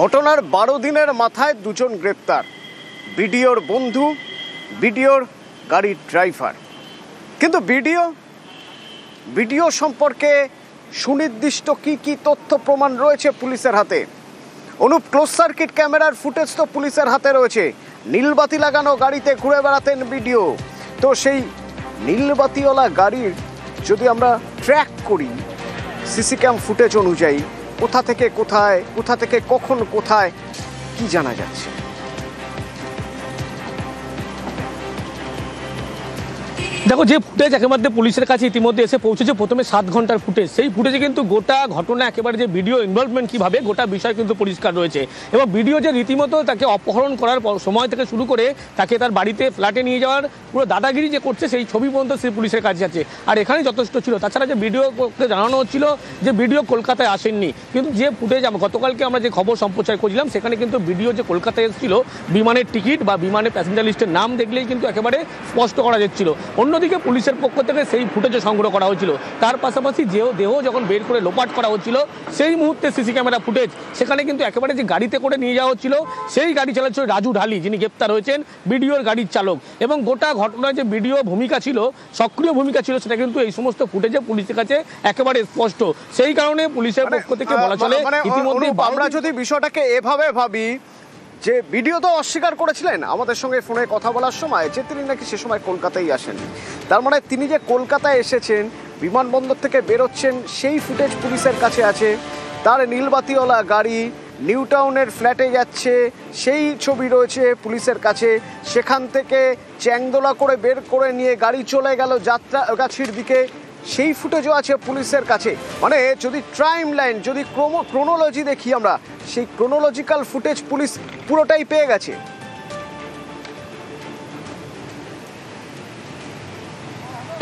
ঘটনার 12 দিনের মাথায় দুজন গ্রেপ্তার, বিডিওর বন্ধু, বিডিওর গাড়ির ড্রাইভার। কিন্তু ভিডিও সম্পর্কে সুনির্দিষ্ট কি তথ্য প্রমাণ রয়েছে পুলিশের হাতে? অনুপ, ক্লোজ সার্কিট ক্যামেরার ফুটেজ তো পুলিশের হাতে রয়েছে। নীলবাতি লাগানো গাড়িতে ঘুরে বেড়াতেন ভিডিও। তো সেই নীলবাতিওয়ালা গাড়ির যদি আমরা ট্র্যাক করি সিসি ক্যাম ফুটেজ অনুযায়ী, কোথা থেকে কোথায়, কোথা থেকে কখন কোথায়, কি জানা যাচ্ছে? দেখো, যে ফুটেজ একেবারে পুলিশের কাছে ইতিমধ্যে এসে পৌঁছেছে, প্রথমে 7 ঘন্টার ফুটেজ। সেই ফুটেজে কিন্তু গোটা ঘটনা, একেবারে যে ভিডিও ইনভলভমেন্ট কীভাবে, গোটা বিষয় কিন্তু পরিষ্কার রয়েছে। এবং ভিডিও যে রীতিমতো তাকে অপহরণ করার সময় থেকে শুরু করে তাকে তার বাড়িতে ফ্ল্যাটে নিয়ে যাওয়ার পুরো দাদাগিরি যে করছে, সেই ছবি পর্যন্ত সেই পুলিশের কাছে আছে। আর এখানেই যথেষ্ট ছিল। তাছাড়া যে ভিডিওকে জানানো হচ্ছিল যে ভিডিও কলকাতায় আসেননি, কিন্তু যে ফুটেজ গতকালকে আমরা যে খবর সম্প্রচার করছিলাম, সেখানে কিন্তু ভিডিও যে কলকাতায় এসেছিল, বিমানের টিকিট বা বিমানের প্যাসেঞ্জার লিস্টের নাম দেখলেই কিন্তু একেবারে স্পষ্ট করা যাচ্ছিল। অন্যদিকে পুলিশের পক্ষ থেকে সেই ফুটেজও সংগ্রহ করা হয়েছিল। তার পাশাপাশি দেহ যখন বের করে লোপাট করা হচ্ছিল, সেই মুহূর্তে সিসি ক্যামেরা ফুটেজ, সেখানে কিন্তু একেবারে যে গাড়িতে করে নিয়ে যাওয়া হচ্ছিল, সেই গাড়ি চালাচ্ছিল রাজু ঢালি, যিনি গ্রেপ্তার হয়েছেন, ভিডিওর গাড়ির চালক। এবং গোটা ঘটনায় যে ভিডিও ভূমিকা ছিল, সক্রিয় ভূমিকা ছিল, সেটা কিন্তু এই সমস্ত ফুটেজে পুলিশের কাছে একেবারে স্পষ্ট। সেই কারণে পুলিশের পক্ষ থেকে বলা চলে ইতিমধ্যে আমরা যদি বিষয়টাকে এভাবে ভাবি যে ভিডিও তো অস্বীকার করেছিলেন আমাদের সঙ্গে ফোনে কথা বলার সময় যে তিনি নাকি সে সময় কলকাতায় আসেন। তার মানে তিনি যে কলকাতায় এসেছেন, বিমানবন্দর থেকে বেরোচ্ছেন, সেই ফুটেজ পুলিশের কাছে আছে। তার নীলবাতিওয়ালা গাড়ি নিউ টাউনের ফ্ল্যাটে যাচ্ছে, সেই ছবি রয়েছে পুলিশের কাছে। সেখান থেকে চ্যাংদোলা করে বের করে নিয়ে গাড়ি চলে গেল যাত্রাগাছির দিকে, সেই ফুটেজও আছে পুলিশের কাছে। মানে যদি টাইম লাইন, যদি ক্রোনোলজি দেখি আমরা, সেই ক্রোনোলজিক্যাল ফুটেজ পুলিশ পুরোটাই পেয়ে গেছে।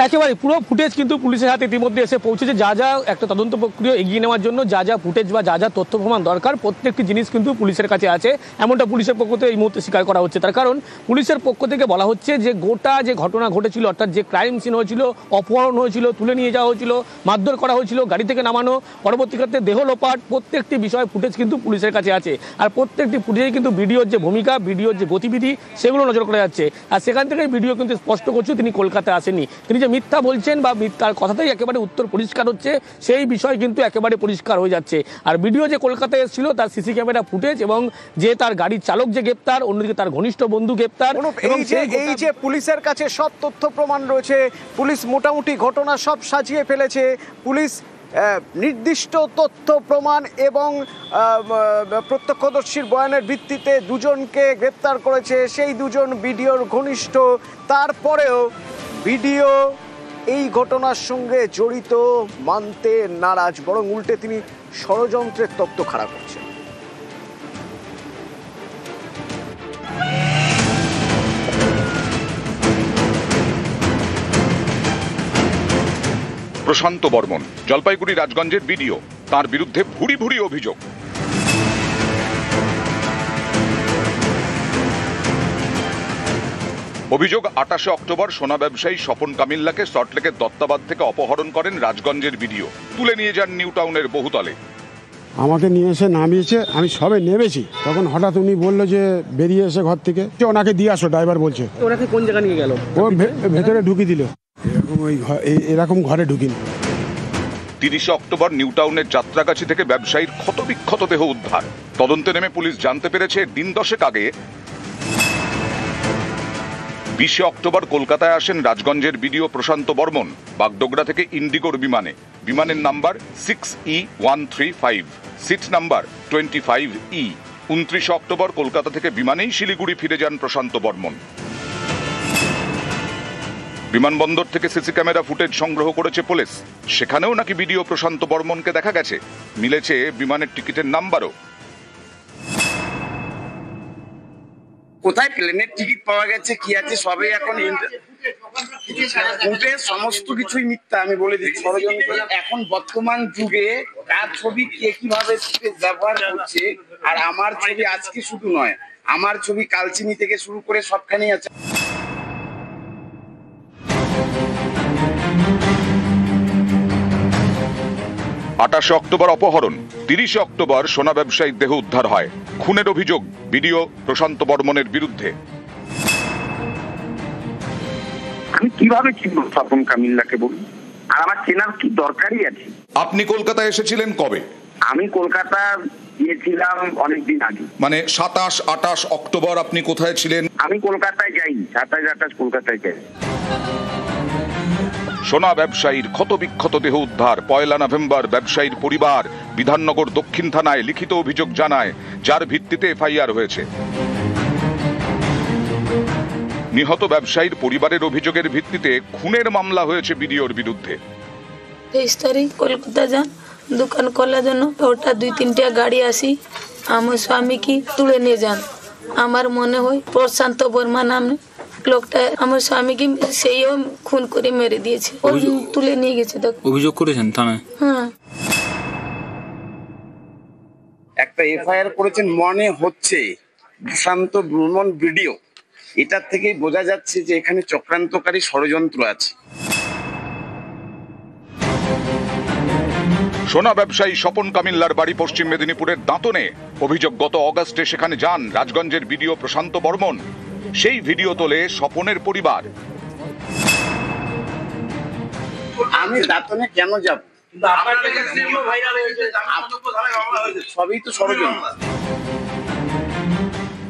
একেবারে পুরো ফুটেজ কিন্তু পুলিশের হাতে ইতিমধ্যে এসে পৌঁছেছে। যা একটা তদন্ত প্রক্রিয়া এগিয়ে নেওয়ার জন্য যা ফুটেজ বা যা তথ্য প্রমাণ দরকার, প্রত্যেকটি জিনিস কিন্তু পুলিশের কাছে আছে, এমনটা পুলিশের পক্ষ থেকে এই মুহূর্তে স্বীকার করা হচ্ছে। তার কারণ পুলিশের পক্ষ থেকে বলা হচ্ছে যে গোটা যে ঘটনা ঘটেছিল, অর্থাৎ যে ক্রাইম সিন হয়েছিল, অপহরণ হয়েছিল, তুলে নিয়ে যাওয়া হয়েছিল, মারধর করা হয়েছিল, গাড়ি থেকে নামানো, পরবর্তী ক্ষেত্রে দেহ লোপাট, প্রত্যেকটি বিষয় ফুটেজ কিন্তু পুলিশের কাছে আছে। আর প্রত্যেকটি ফুটেজে কিন্তু ভিডিওর যে ভূমিকা, ভিডিওর যে গতিবিধি, সেগুলো নজর করা যাচ্ছে। আর সেখান থেকে ভিডিও কিন্তু স্পষ্ট করছে তিনি কলকাতায় আসেননি। তিনি মিথ্যা বলছেন বা মিথ্যার কথাতেই একেবারে উত্তর পরিষ্কার হচ্ছে, সেই বিষয় কিন্তু একেবারে পরিষ্কার হয়ে যাচ্ছে। আর ভিডিও যে কলকাতায় এসেছিল, তার সিসি ক্যামেরা ফুটেজ এবং যে তার গাড়ির চালক যে গ্রেপ্তার, অন্যদিকে তার ঘনিষ্ঠ বন্ধু গ্রেপ্তার। এই যে পুলিশের কাছে সব তথ্য প্রমাণ রয়েছে, পুলিশ মোটামুটি ঘটনা সব সাজিয়ে ফেলেছে, পুলিশ নির্দিষ্ট তথ্য প্রমাণ এবং প্রত্যক্ষদর্শীর বয়ানের ভিত্তিতে দুজনকে গ্রেপ্তার করেছে, সেই দুজন ভিডিওর ঘনিষ্ঠ। তারপরেও ভিডিও এই ঘটনার সঙ্গে জড়িত মানতে নারাজ, বরং উল্টে তিনি ষড়যন্ত্রের তত্ত্ব খাড়া করছেন। প্রশান্ত বর্মন, জলপাইগুড়ি রাজগঞ্জের ভিডিও, তার বিরুদ্ধে ভুরি অভিযোগ। অভিযোগ, 28 অক্টোবর সোনা ব্যবসায়ী স্বপন কামিল্লাকে সল্টলেকের দত্তাবাদ থেকে অপহরণ করেন রাজগঞ্জের ভিডিও, তুলে নিয়ে যান নিউ টাউনের বহুতলে। আমাকে নিয়ে এসে নামিয়েছে, আমি সবে নেমেছি, তখন হঠাৎ উনি বললো যে বেরিয়ে এসে ঘর থেকে ওনাকে দিয়ে আসো, ড্রাইভার বলছে। ওনাকে কোন জায়গা নিয়ে গেল? ও ভেতরে ঢুকিয়ে দিল, এরকম ঘরে ঢুকিনি। 30 অক্টোবর নিউ টাউনের যাত্রাগাছি থেকে ব্যবসায়ীর ক্ষতবিক্ষত দেহ উদ্ধার। তদন্তে নেমে পুলিশ জানতে পেরেছে দিন 10 আগে 20 অক্টোবর কলকাতায় আসেন রাজগঞ্জের ভিডিও প্রশান্ত বর্মন, বাগডোগরা থেকে ইন্ডিগোর বিমানে। বিমানের number 6E135, seat number 25E। 29 অক্টোবর কলকাতা থেকে বিমানেই শিলিগুড়ি ফিরে যান প্রশান্ত বর্মন। বিমানবন্দর থেকে সিসি ক্যামেরা ফুটেজ সংগ্রহ করেছে পুলিশ, সেখানেও নাকি ভিডিও প্রশান্ত বর্মনকে দেখা গেছে। মিলেছে বিমানের টিকিটের নাম্বারও। কোথায় প্লেনের টিকিট পাওয়া গেছে, কি আছে, সবই এখন সমস্ত কিছুই মিথ্যা। আমি বলে দিচ্ছি, এখন বর্তমান যুগে কার ছবি কে কিভাবে ব্যবহার করছে। আর আমার ছবি আজকে শুধু নয়, আমার ছবি কালচিনি থেকে শুরু করে সবখানেই আছে। 28 অক্টোবর অপহরণ, 30 অক্টোবর সোনা ব্যবসায়ীর দেহ উদ্ধার হয়। খুনের অভিযোগ বিডিও প্রশান্ত বর্মনের বিরুদ্ধে। আমি কিভাবে চিনব স্বপন কামিল্লাকে বলুন? আর আমার চেনার কি দরকারই আছে? আপনি কলকাতায় এসেছিলেন কবে? আমি কলকাতা গিয়েছিলাম অনেকদিন আগে। মানে 27-28 অক্টোবর আপনি কোথায় ছিলেন? আমি কলকাতায় যাইনি, 27-28 কলকাতায় যাই। সোনা ব্যবসায়ীর ক্ষতবিক্ষত দেহ উদ্ধার। 1 নভেম্বর ব্যবসায়ীর পরিবার বিধাননগর দক্ষিণ থানায় লিখিত অভিযোগ জানায়, যার ভিত্তিতে এফআইআর হয়েছে। নিহত ব্যবসায়ীর পরিবারের অভিযোগের ভিত্তিতে খুনের মামলা হয়েছে বিডিওর বিরুদ্ধে। 23 তারিখ কলকাতা যান দোকান খোলার জন্য। ওটা 2-3টা গাড়ি আসি আমার স্বামীকে তুলে নিয়ে যান। আমার মনে হয় প্রশান্ত বর্মা নামে লোকটা আমার স্বামীকে সেইও খুন করে মেরে দিয়েছে। ও তুলে নিয়ে গেছে। অভিযোগ করেছেন থানায়? হ্যাঁ, একটা এফআইআর করেছেন মনে হচ্ছে প্রশান্ত বর্মন ভিডিও। এটার থেকেই বোঝা যাচ্ছে যে এখানে চক্রান্তকারী ষড়যন্ত্র আছে। সোনা ব্যবসায়ী স্বপন কামিল্লার বাড়ি পশ্চিম মেদিনীপুরের দাঁতনে। অভিযোগ, গত অগাস্টে সেখানে যান রাজগঞ্জের বিডিও প্রশান্ত বর্মন। সেই ভিডিও তোলে স্বপনের পরিবার। আমি দাঁতনে কেন যাব? সবই তো ষড়যন্ত্র।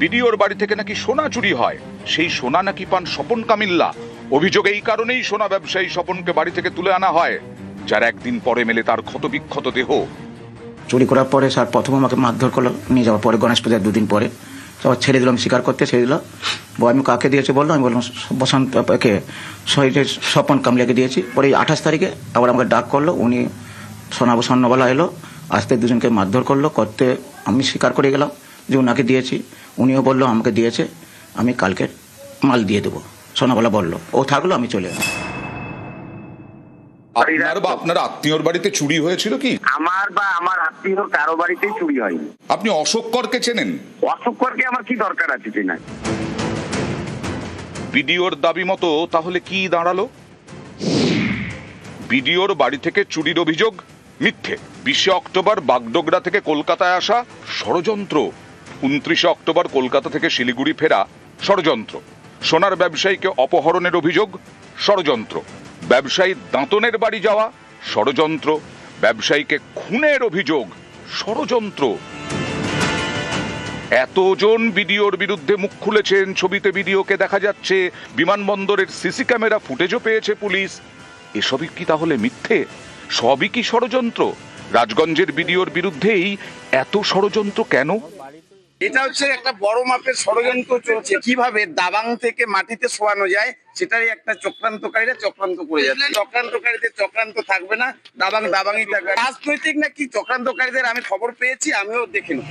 বিডিওর বাড়ি থেকে নাকি সোনা চুরি হয়, সেই সোনা নাকি পান স্বপন কামিল্লা। অভিযোগ, এই কারণেই সোনা ব্যবসায়ী স্বপনকে বাড়ি থেকে তুলে আনা হয়, যার একদিন পরে মেলে তার ক্ষতবিক্ষত দেহ। চুরি করার পরে স্যার প্রথম আমাকে মারধর করলো, নিয়ে যাওয়ার পরে গণেশ পূজার 2 দিন পরে আবার ছেড়ে দিলাম, স্বীকার করতে ছেড়ে দিল। আমি কাকে দিয়েছি বললো, আমি বললাম বসন্তকে স্বপন কামলিয়াকে দিয়েছি। পরে 28 তারিখে আবার আমাকে ডাক করলো, উনি স্বর্ণবালা এলো, আসতে দুজনকে মারধর করলো। করতে আমি স্বীকার করে গেলাম যে ওনাকে দিয়েছি। উনিও বললো আমাকে দিয়েছে, আমি কালকে মাল দিয়ে দেবো। সোনাবালা বললো, ও থাকলো, আমি চলে এলাম। আপনার বা আপনার আত্মীয়র বাড়িতে চুরি হয়েছিল কি? আমার বা আমার আত্মীয় কারো বাড়িতেই চুরি হয়নি। আপনি অশোক করকে চেনেন? অশোক করকে আমার কি দরকার আছে চেনা? বিডিওর দাবি মতো তাহলে কি দাঁড়ালো? বিডিওর বাড়ি থেকে চুরির অভিযোগ মিথ্যে। 20 অক্টোবর বাগডোগরা থেকে কলকাতায় আসা ষড়যন্ত্র। 29 অক্টোবর কলকাতা থেকে শিলিগুড়ি ফেরা ষড়যন্ত্র। সোনার ব্যবসায়ীকে অপহরণের অভিযোগ ষড়যন্ত্র। ব্যবসায়ীর দাঁতনের বাড়ি যাওয়া ষড়যন্ত্র। ব্যবসায়ীকে খুনের অভিযোগ ষড়যন্ত্র। এতজন বিডিওর বিরুদ্ধে মুখ খুলেছেন। ছবিতে বিডিওকে দেখা যাচ্ছে, বিমানবন্দরের সিসি ক্যামেরা ফুটেজও পেয়েছে পুলিশ। এসবই কি তাহলে মিথ্যে? সবই কি ষড়যন্ত্র? রাজগঞ্জের বিডিওর বিরুদ্ধেই এত ষড়যন্ত্র কেন? এটা হচ্ছে একটা বড় মাপের ষড়যন্ত্র চলছে, কিভাবে দাবাং থেকে মাটিতে শোয়ানো যায় সেটারই একটা চক্রান্তকারীরা চক্রান্ত করে যাচ্ছে। চক্রান্তকারীদের চক্রান্ত থাকবে না, দাবাংই থাকবে। রাজনৈতিক নাকি চক্রান্তকারীদের আমি খবর পেয়েছি, আমিও দেখে নেব।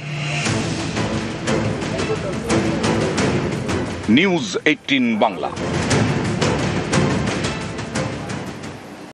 নিউজ 18 বাংলা।